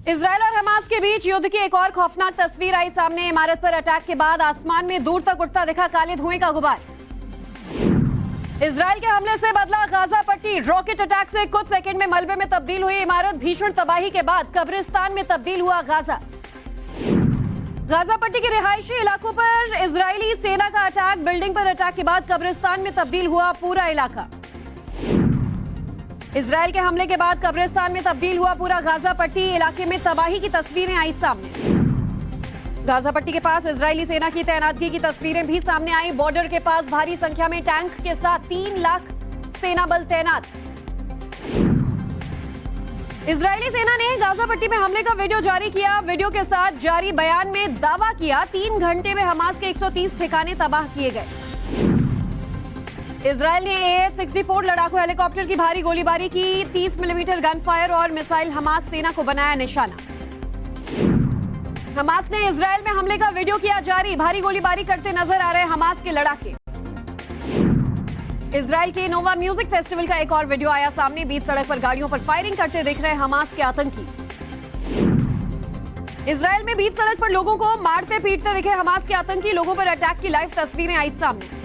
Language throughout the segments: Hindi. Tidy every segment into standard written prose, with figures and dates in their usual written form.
इजरायल और हमास के बीच युद्ध की एक और खौफनाक तस्वीर आई सामने। इमारत पर अटैक के बाद आसमान में दूर तक उठता दिखा काले धुएं का गुबार। इजरायल के हमले से बदला गाजा पट्टी। रॉकेट अटैक से कुछ सेकंड में मलबे में तब्दील हुई इमारत। भीषण तबाही के बाद कब्रिस्तान में तब्दील हुआ गाजा। गाजा पट्टी के रिहायशी इलाकों पर इजरायली सेना का अटैक। बिल्डिंग पर अटैक के बाद कब्रिस्तान में तब्दील हुआ पूरा इलाका। इजरायल के हमले के बाद कब्रिस्तान में तब्दील हुआ पूरा गाजा पट्टी। इलाके में तबाही की तस्वीरें आई सामने। गाजा पट्टी के पास इजरायली सेना की तैनातगी की तस्वीरें भी सामने आई। बॉर्डर के पास भारी संख्या में टैंक के साथ 3 लाख सेना बल तैनात। इजरायली सेना ने गाजा पट्टी में हमले का वीडियो जारी किया। वीडियो के साथ जारी बयान में दावा किया 3 घंटे में हमास के 130 ठिकाने तबाह किए गए। इजरायल ने AH-64 लड़ाकू हेलीकॉप्टर की भारी गोलीबारी की। 30 मिलीमीटर गन फायर और मिसाइल हमास सेना को बनाया निशाना। हमास ने इजरायल में हमले का वीडियो किया जारी। भारी गोलीबारी करते नजर आ रहे हमास के लड़ाके। इजरायल के नोवा म्यूजिक फेस्टिवल का एक और वीडियो आया सामने। बीच सड़क पर गाड़ियों पर फायरिंग करते दिख रहे हमास के आतंकी। इजरायल में बीच सड़क पर लोगों को मारते पीटते दिखे हमास के आतंकी। लोगों पर अटैक की लाइव तस्वीरें आई सामने।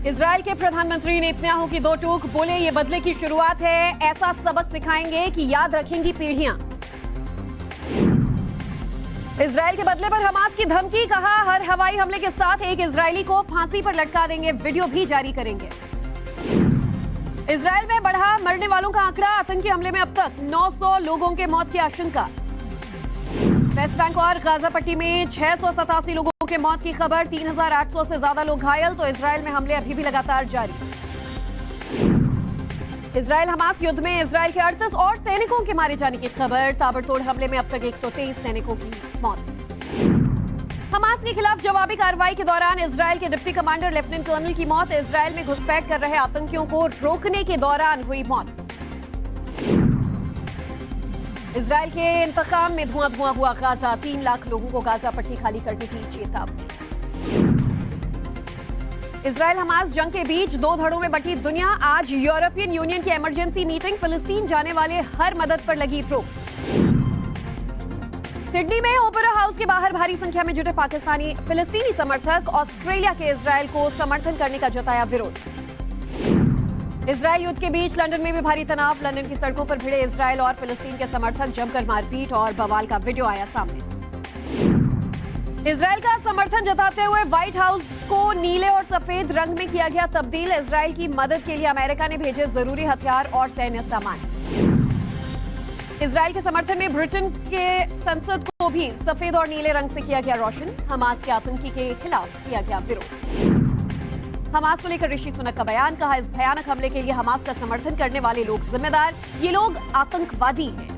इजरायल के प्रधानमंत्री नेतन्याहू की 2 टूक। बोले ये बदले की शुरुआत है। ऐसा सबक सिखाएंगे कि याद रखेंगी पीढ़ियां। इजरायल के बदले पर हमास की धमकी। कहा हर हवाई हमले के साथ एक इजरायली को फांसी पर लटका देंगे। वीडियो भी जारी करेंगे। इजरायल में बढ़ा मरने वालों का आंकड़ा। आतंकी हमले में अब तक 900 लोगों के मौत की आशंका। वेस्ट बैंक और गाजा पट्टी में 687 लोगों के मौत की खबर। 3800 से ज्यादा लोग घायल। तो इजरायल में हमले अभी भी लगातार जारी। इजरायल हमास युद्ध में इजरायल के 38 और सैनिकों के मारे जाने की खबर। ताबड़तोड़ हमले में अब तक 123 सैनिकों की मौत। हमास के खिलाफ जवाबी कार्रवाई के दौरान इजरायल के डिप्टी कमांडर लेफ्टिनेंट कर्नल की मौत। इजरायल में घुसपैठ कर रहे आतंकियों को रोकने के दौरान हुई मौत। इजरायल के इंतकाम में धुआं धुआं हुआ गाजा। 3 लाख लोगों को गाजा पट्टी खाली करने की चेतावनी। इजरायल हमास जंग के बीच 2 धड़ों में बंटी दुनिया। आज यूरोपियन यूनियन की इमरजेंसी मीटिंग। फिलिस्तीन जाने वाले हर मदद पर लगी रोक। सिडनी में ओपेरा हाउस के बाहर भारी संख्या में जुटे पाकिस्तानी फिलिस्तीनी समर्थक। ऑस्ट्रेलिया के इजरायल को समर्थन करने का जताया विरोध। इजरायल युद्ध के बीच लंदन में भी भारी तनाव। लंदन की सड़कों पर भिड़े इजरायल और फिलिस्तीन के समर्थक। जमकर मारपीट और बवाल का वीडियो आया सामने। इजरायल का समर्थन जताते हुए व्हाइट हाउस को नीले और सफेद रंग में किया गया तब्दील। इजरायल की मदद के लिए अमेरिका ने भेजे जरूरी हथियार और सैन्य सामान। इजरायल के समर्थन में ब्रिटेन के संसद को भी सफेद और नीले रंग से किया गया रोशन। हमास के आतंकी के खिलाफ किया गया विरोध। हमास को लेकर ऋषि सुनक का बयान। कहा इस भयानक हमले के लिए हमास का समर्थन करने वाले लोग जिम्मेदार। ये लोग आतंकवादी हैं।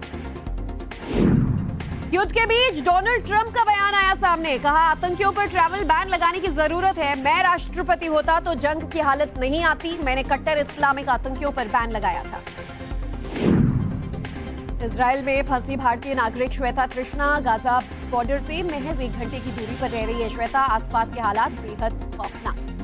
युद्ध के बीच डोनाल्ड ट्रंप का बयान आया सामने। कहा आतंकियों पर ट्रैवल बैन लगाने की जरूरत है। मैं राष्ट्रपति होता तो जंग की हालत नहीं आती। मैंने कट्टर इस्लामिक आतंकियों पर बैन लगाया था। इजरायल में फंसी भारतीय नागरिक श्वेता तृष्णा गाजा बॉर्डर से महज 1 घंटे की दूरी पर रह रही है। श्वेता आसपास के हालात बेहद खौफनाक।